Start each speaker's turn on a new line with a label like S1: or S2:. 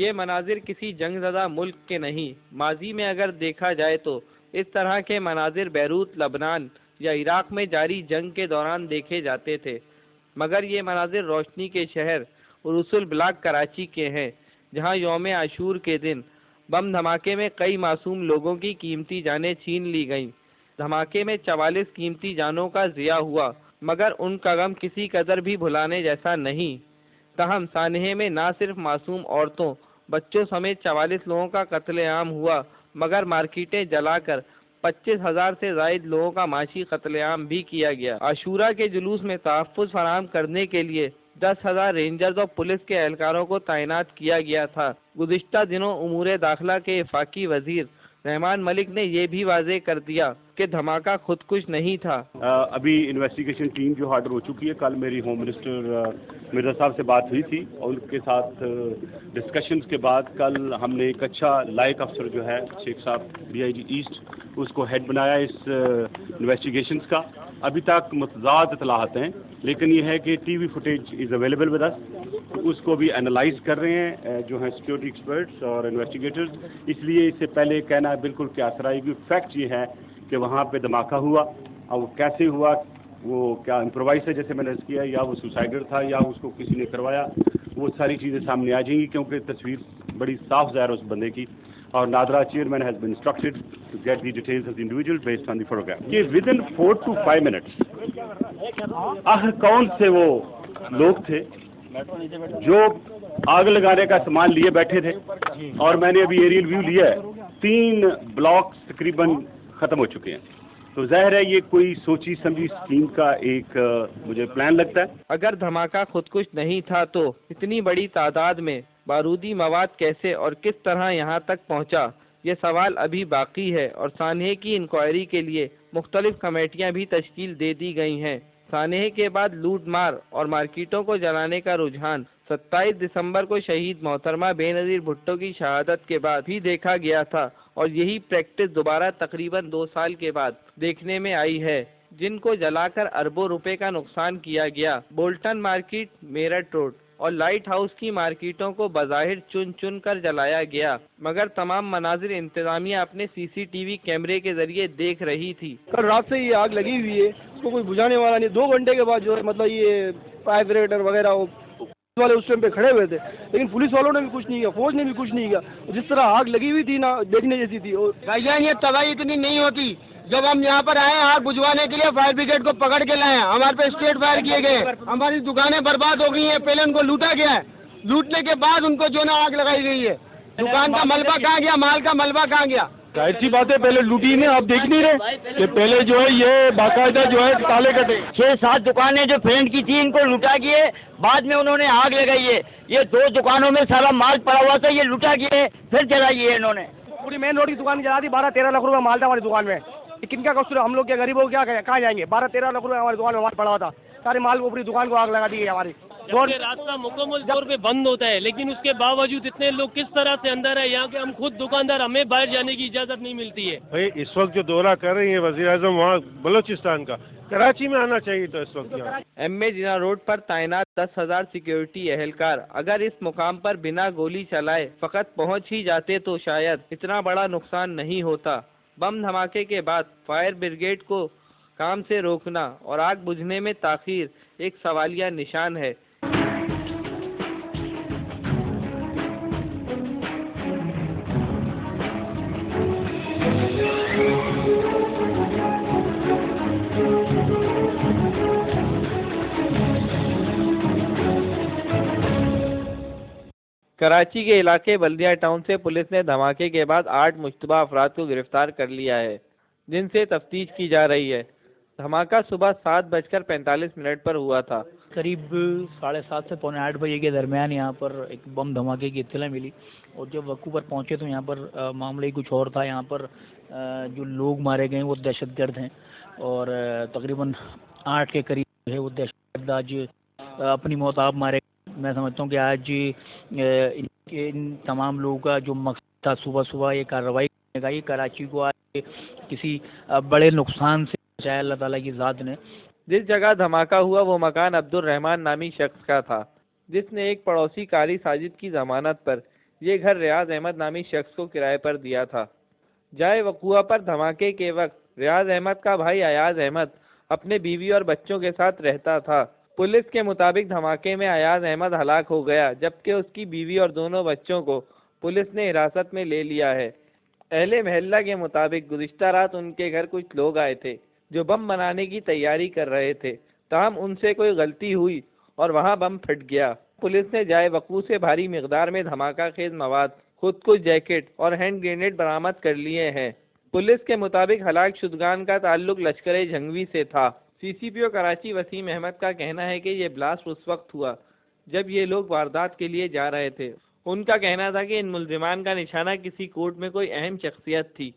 S1: یہ مناظر کسی جنگ زدہ ملک کے نہیں، ماضی میں اگر دیکھا جائے تو اس طرح کے مناظر بیروت، لبنان یا عراق میں جاری جنگ کے دوران دیکھے جاتے تھے، مگر یہ مناظر روشنی کے شہر عروس البلاگ کراچی کے ہیں، جہاں یوم عاشور کے دن بم دھماکے میں کئی معصوم لوگوں کی قیمتی جانیں چھین لی گئیں۔ دھماکے میں 44 قیمتی جانوں کا ضیاع ہوا، مگر ان کا غم کسی قدر بھی بھلانے جیسا نہیں۔ تاہم سانحے میں نہ صرف معصوم عورتوں، بچوں سمیت 44 لوگوں کا قتل عام ہوا، مگر مارکیٹیں جلا کر 25,000 سے زائد لوگوں کا معاشی قتل عام بھی کیا گیا۔ عاشورہ کے جلوس میں تحفظ فراہم کرنے کے لیے 10,000 رینجرز اور پولیس کے اہلکاروں کو تعینات کیا گیا تھا۔ گزشتہ دنوں امور داخلہ کے وفاقی وزیر رحمان ملک نے یہ بھی واضح کر دیا کہ دھماکہ خودکش نہیں تھا۔
S2: ابھی انویسٹیگیشن ٹیم جو آرڈر ہو چکی ہے، کل میری ہوم منسٹر مرزا صاحب سے بات ہوئی تھی اور ان کے ساتھ ڈسکشنز کے بعد کل ہم نے ایک اچھا لائق افسر جو ہے شیخ صاحب DIG ایسٹ اس کو ہیڈ بنایا اس انویسٹیگیشنز کا۔ ابھی تک متضاد اطلاعات ہیں، لیکن یہ ہے کہ T V footage is available with us, اس کو بھی انالائز کر رہے ہیں جو ہیں سیکورٹی ایکسپرٹس اور انویسٹیگیٹرز۔ اس لیے اس سے پہلے کہنا بالکل کیا آئے گی۔ فیکٹ یہ ہے کہ وہاں پہ دھماکہ ہوا، اور وہ کیسے ہوا، وہ کیا امپرووائز ہے جیسے میں نے کیا، یا وہ سوسائڈر تھا یا اس کو کسی نے کروایا، وہ ساری چیزیں سامنے آ جائیں گی، کیونکہ تصویر بڑی صاف ظاہر ہے اس بندے کی۔ اور NADRA chairman has been instructed to get the details of the individual based on the photograph. یہ ود ان 4 to 5 منٹس آخر کون سے وہ لوگ تھے جو آگ لگانے کا سامان لیے بیٹھے تھے، اور میں نے ابھی ایریل ویو لیا ہے، 3 بلاکس تقریباً ختم ہو چکے ہیں۔ تو ظاہر ہے یہ کوئی سوچی سمجھی اسکیم کا ایک مجھے پلان لگتا ہے۔
S1: اگر دھماکہ خودکش نہیں تھا تو اتنی بڑی تعداد میں بارودی مواد کیسے اور کس طرح یہاں تک پہنچا، یہ سوال ابھی باقی ہے، اور سانحے کی انکوائری کے لیے مختلف کمیٹیاں بھی تشکیل دے دی گئی ہیں۔ سانحے کے بعد لوٹ مار اور مارکیٹوں کو جلانے کا رجحان 27 دسمبر کو شہید محترمہ بے نظیر بھٹو کی شہادت کے بعد بھی دیکھا گیا تھا، اور یہی پریکٹس دوبارہ تقریباً 2 سال کے بعد دیکھنے میں آئی ہے، جن کو جلا کر اربوں روپے کا نقصان کیا گیا۔ بولٹن مارکیٹ، میرٹ روڈ اور لائٹ ہاؤس کی مارکیٹوں کو بظاہر چن چن کر جلایا گیا، مگر تمام مناظر انتظامیہ اپنے CCTV کیمرے کے ذریعے دیکھ رہی تھی۔
S3: کل رات سے یہ آگ لگی ہوئی ہے، اس کو کوئی بجھانے والا نہیں۔ 2 گھنٹے کے بعد جو ہے مطلب یہ فائر بریگیڈ وغیرہ والے اس ٹائم پہ کھڑے ہوئے تھے، لیکن پولیس والوں نے بھی کچھ نہیں کیا، فوج نے بھی کچھ نہیں کیا۔ جس طرح آگ لگی ہوئی تھی نا، دیکھنے جیسی تھی۔
S4: بھائی جان یہ تباہی اتنی نہیں ہوتی، جب ہم یہاں پر آئے آگ بجھوانے کے لیے فائر بریگیڈ کو پکڑ کے لائے، ہمارے پہ اسٹریٹ فائر کیے گئے، ہماری دکانیں برباد ہو گئی ہیں، پہلے ان کو لوٹا گیا ہے، لوٹنے کے بعد ان کو جو نا آگ لگائی گئی ہے۔ دکان کا ملبہ کہاں گیا، مال کا ملبہ کہاں گیا؟
S3: ظاہر سی بات ہے، پہلے لوٹی نہیں، آپ دیکھ نہیں رہے کہ پہلے جو ہے یہ باقاعدہ جو ہے تالے کٹے۔
S4: 6-7 دکانیں جو فرینڈ کی تھی ان کو لوٹا گیا، بعد میں انہوں نے آگ لگائی ہے۔ یہ 2 دکانوں میں سارا مال پڑا ہوا تھا، یہ لوٹا گیا ہے، پھر جلائی ہے انہوں نے۔
S3: پوری مین روڈ کی دکان جلا دی، 12-13 لاکھ روپے مال تھا ہماری دکان میں۔ کن کا قصور ہے؟ ہم لوگ کیا غریبوں کیا کہاں جائیں گے؟ 12-13 لاکھ روپے ہماری دکان میں مال پڑا ہوا تھا، سارے مال کو پوری دکان کو آگ لگا دی ہے ہماری۔
S5: راستہ مکمل طور پہ بند ہوتا ہے، لیکن اس کے باوجود اتنے لوگ کس طرح سے اندر ہے یہاں کے، ہم خود دکاندار، ہمیں باہر جانے کی اجازت نہیں ملتی ہے۔
S6: بھائی اس وقت جو دورہ کر رہی ہیں وزیر اعظم وہاں بلوچستان کا، کراچی میں آنا چاہیے تو اس وقت یہاں
S1: MA جناح روڈ پر تعینات 10,000 سیکیورٹی اہلکار اگر اس مقام پر بنا گولی چلائے فقط پہنچ ہی جاتے تو شاید اتنا بڑا نقصان نہیں ہوتا۔ بم دھماکے کے بعد فائر بریگیڈ کو کام سے روکنا اور آگ بجھنے میں تاخیر ایک سوالیہ نشان ہے۔ کراچی کے علاقے بلدیہ ٹاؤن سے پولیس نے دھماکے کے بعد 8 مشتبہ افراد کو گرفتار کر لیا ہے، جن سے تفتیش کی جا رہی ہے۔ دھماکہ صبح 7:45 پر ہوا تھا۔
S7: قریب 7:30 سے 7:45 بجے کے درمیان یہاں پر ایک بم دھماکے کی اطلاع ملی، اور جب وقوع پر پہنچے تو یہاں پر معاملہ ہی کچھ اور تھا۔ یہاں پر جو لوگ مارے گئے وہ دہشت گرد ہیں، اور تقریباً 8 کے قریب جو ہے وہ دہشت گرد آج اپنی موت آپ مارے گئے۔ میں سمجھتا ہوں کہ آج ان تمام لوگوں کا جو مقصد تھا صبح یہ کارروائی کرنے کا، یہ کراچی کو آج کسی بڑے نقصان سے بچایا اللہ تعالیٰ کی ذات نے۔
S1: جس جگہ دھماکہ ہوا وہ مکان عبد الرحمان نامی شخص کا تھا، جس نے ایک پڑوسی قاری ساجد کی ضمانت پر یہ گھر ریاض احمد نامی شخص کو کرائے پر دیا تھا۔ جائے وقوع پر دھماکے کے وقت ریاض احمد کا بھائی ایاز احمد اپنے بیوی اور بچوں کے ساتھ رہتا تھا۔ پولیس کے مطابق دھماکے میں ایاز احمد ہلاک ہو گیا، جبکہ اس کی بیوی اور دونوں بچوں کو پولیس نے حراست میں لے لیا ہے۔ اہل محلہ کے مطابق گزشتہ رات ان کے گھر کچھ لوگ آئے تھے جو بم بنانے کی تیاری کر رہے تھے، تاہم ان سے کوئی غلطی ہوئی اور وہاں بم پھٹ گیا۔ پولیس نے جائے وقوع سے بھاری مقدار میں دھماکہ خیز مواد، خود کش جیکٹ اور ہینڈ گرینیڈ برآمد کر لیے ہیں۔ پولیس کے مطابق ہلاک شدگان کا تعلق لشکر جھنگوی سے تھا۔ سی سی پی او کراچی وسیم احمد کا کہنا ہے کہ یہ بلاسٹ اس وقت ہوا جب یہ لوگ واردات کے لیے جا رہے تھے۔ ان کا کہنا تھا کہ ان ملزمان کا نشانہ کسی کوٹ میں کوئی اہم شخصیت تھی۔